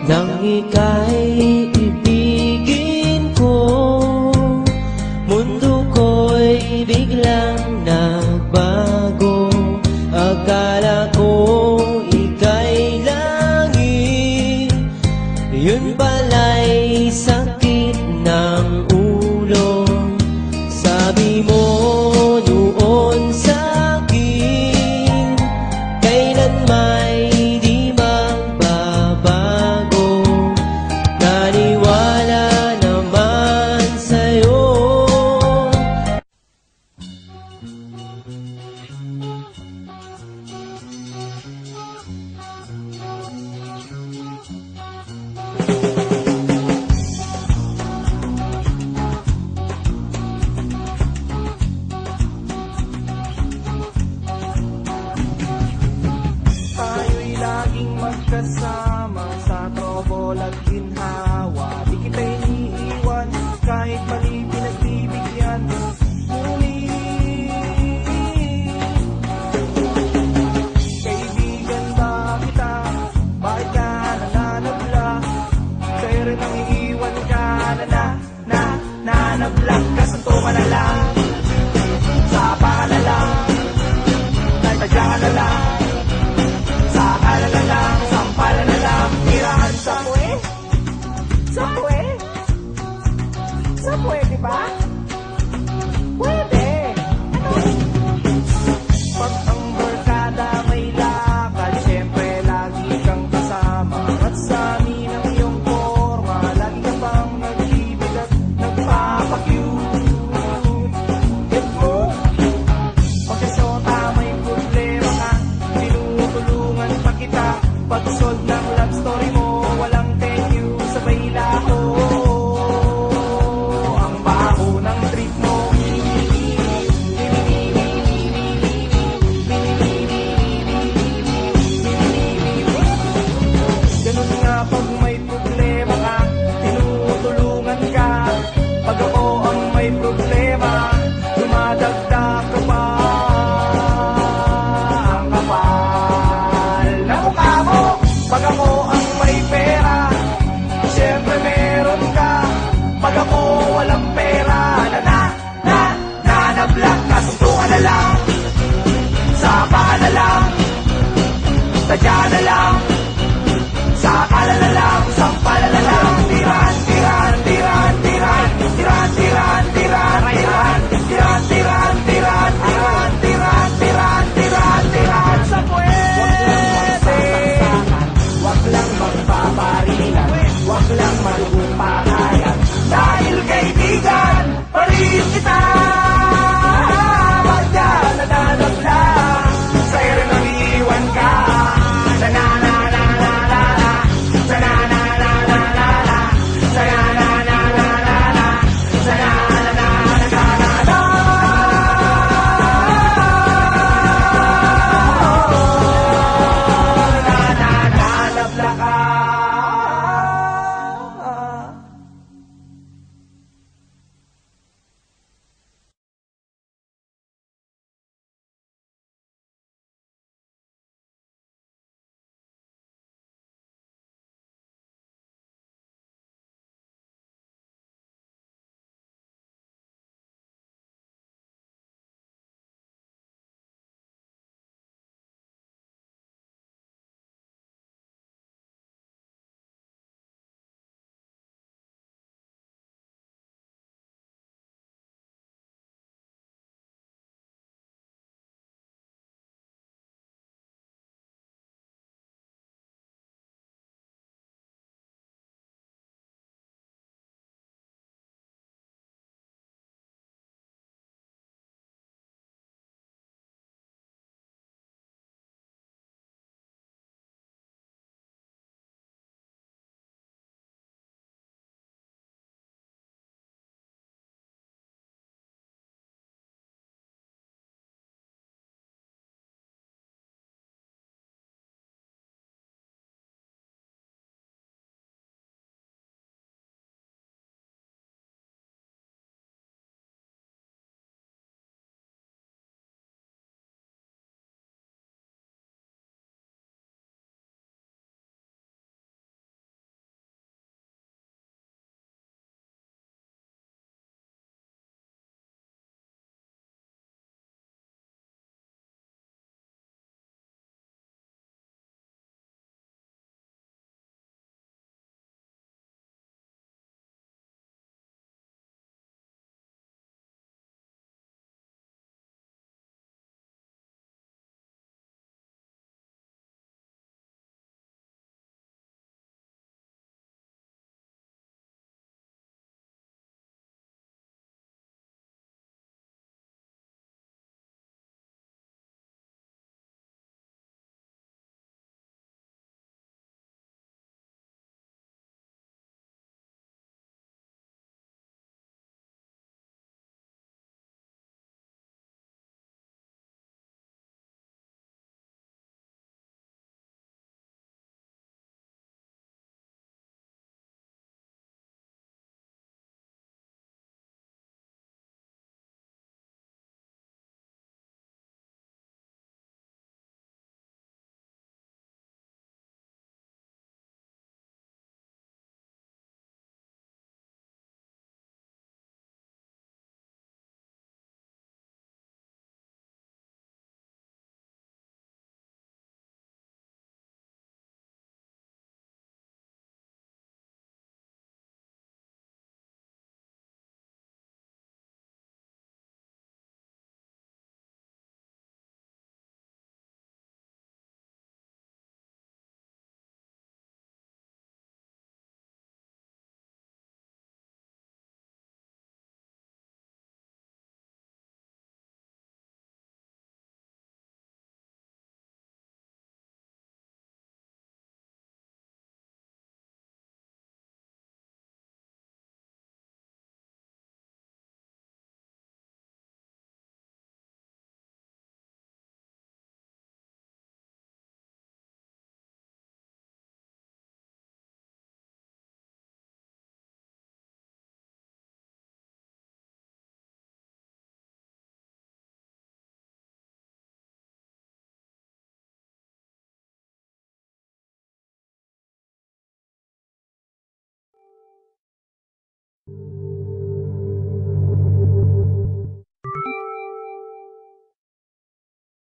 Nang ika'y ibigin ko, mundo ko'y biglang nagbago. Akala ko ika'y langit, yun pala'y sakit ng ulo. Sabi mo noon sa'kin, kailan may di magbabago. Naniwala naman sa'yo. Tayo'y laging magkasama sa trobol at ginhawa. Di kita iniiwan kahit mali pinagbibigyan. Ngunit kaibigan ba kita? Bakit ka nananabla? Sa'yo rin ang iiwan ka nanabla. Kasuntukan na lang, sapa ka na lang, tadya ka na lang, sakala na lang, sampala na lang, tirahan sa puwe. Sa puwe? Sa puwe, diba? Pwede. Ano? Pag ang barkada may lakad, syempre lagi kang kasama. At sa amin ang iyong forma, lagi ka pang nag-ibig at nagpapakyut. Get mo? Pagkasota may problema ka, tinutulungan pa kita. Pag-solve ng love story mo, walang thank you, sabay lako. Ang baho ng trip mo. Ganun nga pag may problema ka, tinutulungan ka. Pag ako ang may problema, dumadagdag ka pa. Ang kapal na mukha mo. Pag ako ang may pera, siyempre meron ka. Pag ako walang pera, nanablag. Kasuntukan na lang, sapa ka na lang, tadya na lang,